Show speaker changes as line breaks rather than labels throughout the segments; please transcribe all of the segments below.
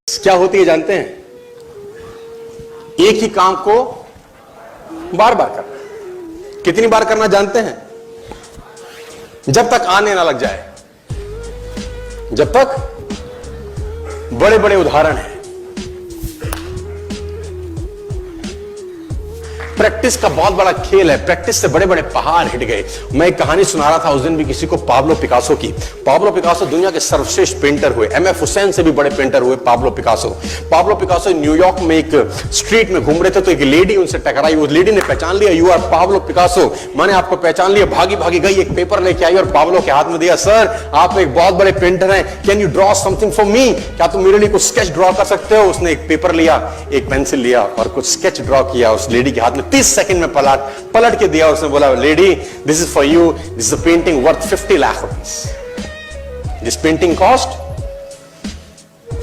क्या होती है जानते हैं? एक ही काम को बार बार करना। कितनी बार करना जानते हैं? जब तक आने ना लग जाए, जब तक। बड़े बड़े उदाहरण हैं। प्रैक्टिस का बहुत बड़ा खेल है। प्रैक्टिस से बड़े बड़े पहाड़ हिट गए। मैं एक कहानी सुना रहा था उस दिन भी किसी को, पाब्लो पिकासो की। पाब्लो पिकासो दुनिया के सर्वश्रेष्ठ पेंटर हुए। एमएफ हुसैन से भी बड़े पेंटर हुए Pablo Picasso. Pablo Picasso New York में एक स्ट्रीट में घूम रहे थे तो एक लेडी उनसे टकराई। उस लेडी ने पहचान लिया, यू आर पाब्लो पिकासो, मैंने आपको पहचान लिया। भागी भागी गई, एक पेपर लेके आई और पाब्लो के हाथ में दिया। सर, आप एक बहुत बड़े पेंटर हैं, can you draw something for me? क्या तुम मेरे लिए कुछ स्केच ड्रॉ कर सकते हो? उसने एक पेपर लिया, एक पेंसिल लिया और कुछ स्केच ड्रॉ किया उस लेडी के हाथ में। 30 सेकंड में पलट के दिया। उसने बोला, lady, this is for you, this is a painting worth 50 lakh rupees. This painting cost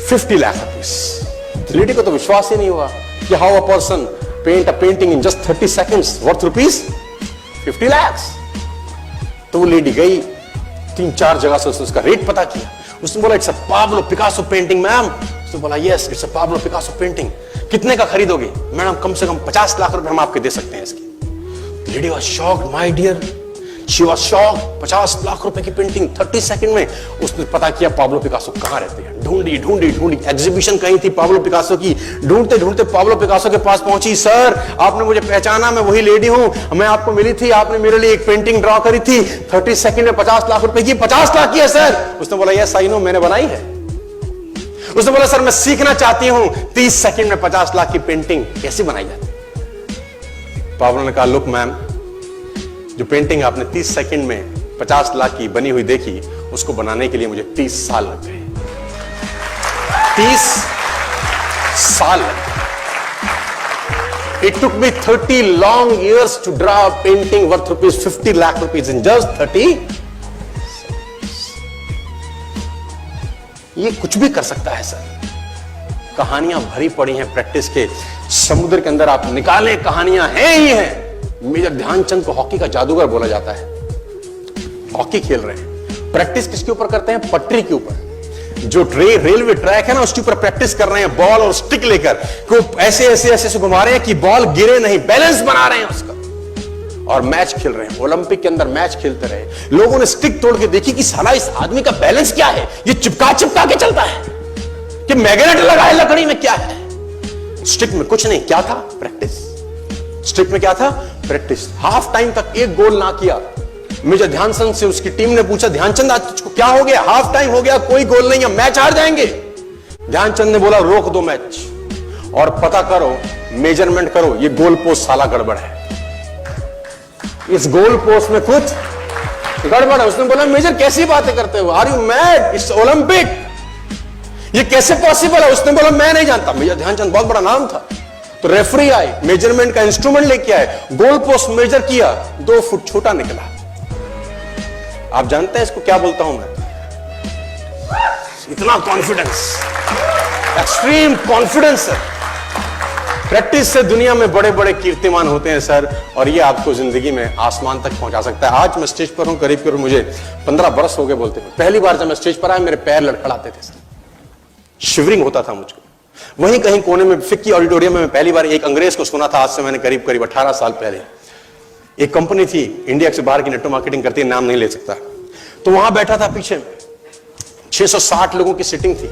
50 lakh rupees. Lady को तो विश्वास ही नहीं हुआ कि how a person paint a painting in just 30 seconds worth rupees 50 lakh. तो वो लेडी गई, 3-4 जगह से उसने उसका रेट पता किया। उसने बोला, it's a Pablo Picasso painting ma'am. उसने बोला, yes, it's a Pablo Picasso painting. कितने का खरीदोगे? मैडम, कम से कम 50 लाख रुपए हम आपके दे सकते हैं इसकी। Lady was shocked, my dear, she was shocked. 50 lakh रुपए की पेंटिंग 30 सेकंड में। उसने पता किया पाब्लो पिकासो कहां रहते हैं। ढूंढी ढूंढी ढूंढी, एग्जीबिशन कहीं थी पाब्लो पिकासो की। ढूंढते ढूंढते पाब्लो पिकासो के पास पहुंची। सर, आपने मुझे पहचाना, मैं वही लेडी हूं, मैं आपको मिली थी, आपने मेरे लिए एक पेंटिंग ड्रॉ करी थी 30 सेकंड में 50 लाख रुपए की। 50 लाख की है सर? उसने बोला, यस आई नो, मैंने बनाई है। उसने बोला, सर मैं सीखना चाहती हूं 30 सेकंड में 50 लाख की पेंटिंग कैसे बनाई जाती। पाब्लो ने कहा, लुक मैम, जो पेंटिंग आपने 30 सेकंड में 50 लाख की बनी हुई देखी, उसको बनाने के लिए मुझे 30 साल लग गए। 30 साल लग गए। It took me 30 long years to draw a painting worth rupees 50 lakh rupees in just 30। ये कुछ भी कर सकता है सर। कहानियां भरी पड़ी हैं प्रैक्टिस के समुद्र के अंदर। आप निकालें, कहानियां हैं ही हैं। मेजर ध्यानचंद को हॉकी का जादूगर बोला जाता है। हॉकी खेल रहे हैं, प्रैक्टिस किसके ऊपर करते हैं? पटरी के ऊपर। जो रेलवे ट्रैक है ना, उसके ऊपर प्रैक्टिस कर रहे हैं। बॉल और स्टिक लेकर को ऐसे ऐसे ऐसे से घुमा रहे हैं कि बॉल गिरे नहीं, बैलेंस बना रहे हैं उसका। और मैच खेल रहे हैं। ओलंपिक के अंदर मैच खेलते रहे। लोगों ने स्टिक तोड़ के देखी कि साला इस आदमी का बैलेंस क्या है, ये चिपका चिपका के चलता है कि मैग्नेट लगा है लकड़ी में, क्या है? स्टिक में कुछ नहीं, क्या था? प्रैक्टिस। स्टिक में क्या था? प्रैक्टिस। हाफ टाइम तक एक गोल ना किया। मेजर ध्यानचंद से उसकी टीम ने पूछा, ध्यानचंद आज तुझको क्या हो गया? हाफ टाइम हो गया, कोई गोल नहीं है, मैच हार जाएंगे। ध्यानचंद ने बोला, रोक दो मैच और पता करो, मेजरमेंट करो, ये गोल पोस्ट साला गड़बड़ है, इस गोल पोस्ट में कुछ गड़बड़ है। उसने बोला, मेजर कैसी बातें करते हो? Are you mad? It's Olympic, ये कैसे पॉसिबल है? उसने बोला, मैं नहीं जानता। मेजर ध्यानचंद बहुत बड़ा नाम था। तो रेफरी आए, मेजरमेंट का इंस्ट्रूमेंट लेके आए, गोल पोस्ट मेजर किया, 2 फुट छोटा निकला। आप जानते हैं इसको क्या बोलता हूं मैं? इतना कॉन्फिडेंस, एक्सट्रीम कॉन्फिडेंस है। प्रैक्टिस से दुनिया में बड़े बड़े कीर्तिमान होते हैं सर, और ये आपको जिंदगी में आसमान तक पहुंचा सकता है। आज मैं स्टेज पर हूं, करीब करीब मुझे 15 बरस हो गए बोलते हुए। पहली बार जब मैं स्टेज पर आया, मेरे पैर लड़खड़ाते थे सर, शिवरिंग होता था मुझको। वहीं कहीं कोने में फिक्की ऑडिटोरियम में मैं पहली बार एक अंग्रेज को सुना था। आज से मैंने करीब करीब 18 साल पहले। एक कंपनी थी इंडिया से बाहर की, नेटवर्क मार्केटिंग करती है, नाम नहीं ले सकता। तो वहां बैठा था, पीछे 660 लोगों की सिटिंग थी।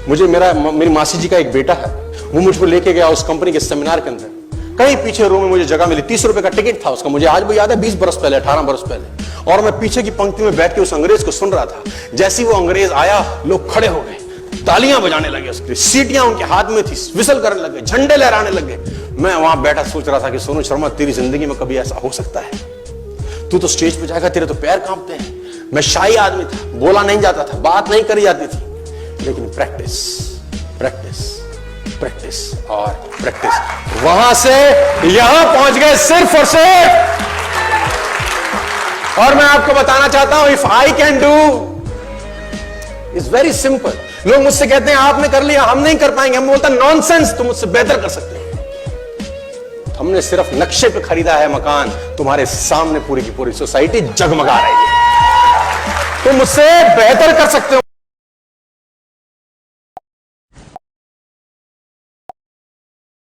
मुझे मेरी मासी जी का एक बेटा है, वो मुझको लेके गया उस कंपनी के सेमिनार के अंदर। कहीं पीछे रो में मुझे जगह मिली। 30 रुपए का टिकट था उसका, मुझे आज भी याद है, 20 बरस पहले, 18 बरस पहले। और मैं पीछे की पंक्ति में बैठ के उस अंग्रेज को सुन रहा था। जैसे ही वो अंग्रेज आया, लोग खड़े हो गए, तालियां बजाने लगे, उसकी सीटियां उनके हाथ में थी, विसल करने लगे, झंडे लहराने लगे। मैं वहां बैठा सोच रहा था कि सोनू शर्मा, तेरी जिंदगी में कभी ऐसा हो सकता है? तू तो स्टेज पे जाएगा, तेरे तो पैर कांपते हैं। मैं शाही आदमी था, बोला नहीं जाता था, बात नहीं करी जाती थी। लेकिन प्रैक्टिस, प्रैक्टिस, प्रैक्टिस और प्रैक्टिस, वहां से यहां पहुंच गए सिर्फ और सिर्फ। और मैं आपको बताना चाहता हूं, if I can do, it's very simple. लोग मुझसे कहते हैं आपने कर लिया, हम नहीं कर पाएंगे। हम बोलता नॉनसेंस, तुम मुझसे बेहतर कर सकते हैं। हमने सिर्फ नक्शे पे खरीदा है मकान, तुम्हारे सामने पूरी की पूरी सोसाइटी जगमगा रही है। तुम मुझसे बेहतर कर सकते हो।